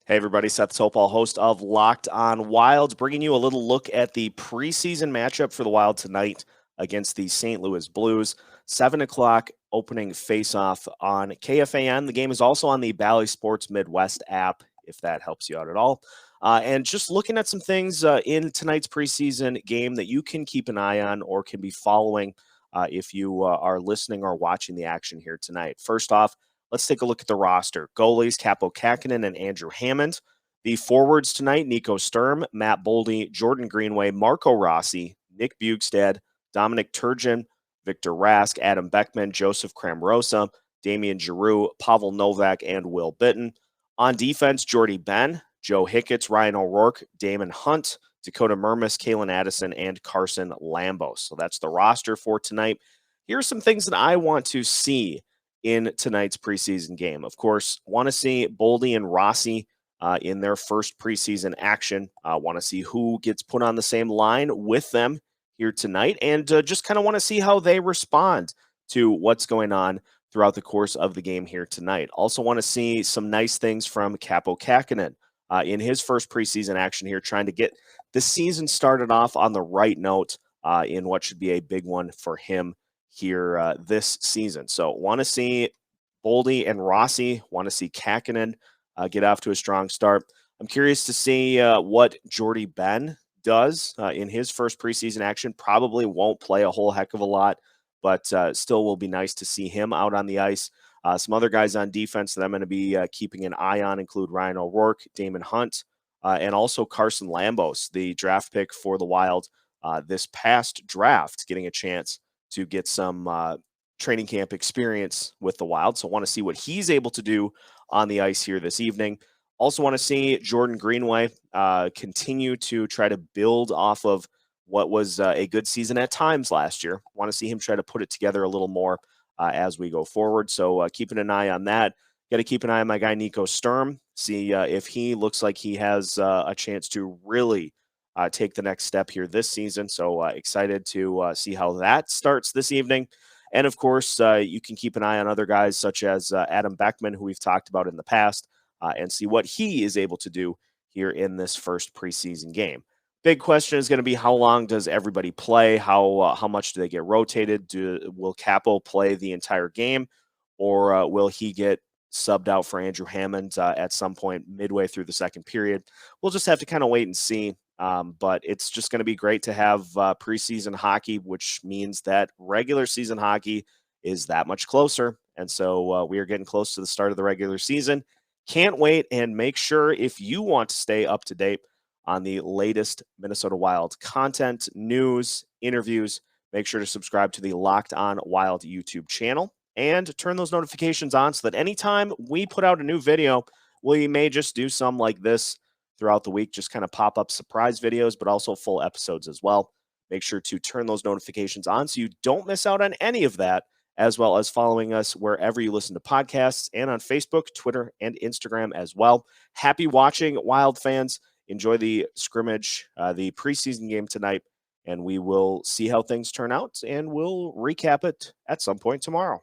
Hey everybody, Seth Toupal, host of Locked on Wild, bringing you a little look at the preseason matchup for the Wild tonight against the St. Louis Blues. 7 o'clock opening face-off on KFAN. The game is also on the Bally Sports Midwest app, if that helps you out at all. And just looking at some things in tonight's preseason game that you can keep an eye on or can be following if you are listening or watching the action here tonight. First off, let's take a look at the roster. Goalies, Kaapo Kahkonen and Andrew Hammond. The forwards tonight, Nico Sturm, Matt Boldy, Jordan Greenway, Marco Rossi, Nick Bjugstad, Dominic Turgeon, Victor Rask, Adam Beckman, Joseph Kramrosa, Damian Giroux, Pavel Novak, and Will Bitton. On defense, Jordie Benn, Joe Hicketts, Ryan O'Rourke, Daemon Hunt, Dakota Mermis, Kalen Addison, and Carson Lambos. So that's the roster for tonight. Here are some things that I want to see in tonight's preseason game. Of course, want to see Boldy and Rossi in their first preseason action. Want to see who gets put on the same line with them here tonight, and just kind of want to see how they respond to what's going on throughout the course of the game here tonight. Also want to see some nice things from Kaapo Kahkonen in his first preseason action here, trying to get the season started off on the right note in what should be a big one for him here this season. So want to see Boldy and Rossi, want to see Kahkonen get off to a strong start. I'm curious to see what Jordie Benn does in his first preseason action. Probably won't play a whole heck of a lot, but still will be nice to see him out on the ice. Some other guys on defense that I'm going to be keeping an eye on include Ryan O'Rourke, Daemon Hunt, and also Carson Lambos, the draft pick for the Wild this past draft, getting a chance to get some training camp experience with the Wild. So want to see what he's able to do on the ice here this evening. Also want to see Jordan Greenway continue to try to build off of what was a good season at times last year. Want to see him try to put it together a little more as we go forward. So keeping an eye on that. Got to keep an eye on my guy Nico Sturm, see if he looks like he has a chance to really take the next step here this season. So excited to see how that starts this evening. And of course, you can keep an eye on other guys such as Adam Beckman, who we've talked about in the past, and see what he is able to do here in this first preseason game. Big question is going to be, how long does everybody play? How much do they get rotated? Will Kaapo play the entire game, or will he get subbed out for Andrew Hammond at some point midway through the second period? We'll just have to kind of wait and see. But it's just going to be great to have preseason hockey, which means that regular season hockey is that much closer. And so we are getting close to the start of the regular season. Can't wait, and make sure, if you want to stay up to date on the latest Minnesota Wild content, news, interviews, make sure to subscribe to the Locked on Wild YouTube channel and turn those notifications on so that anytime we put out a new video, we may just do some like this throughout the week, just kind of pop up surprise videos, but also full episodes as well. Make sure to turn those notifications on so you don't miss out on any of that, as well as following us wherever you listen to podcasts and on Facebook, Twitter, and Instagram as well. Happy watching, Wild fans. Enjoy the scrimmage, the preseason game tonight, and we will see how things turn out, and we'll recap it at some point tomorrow.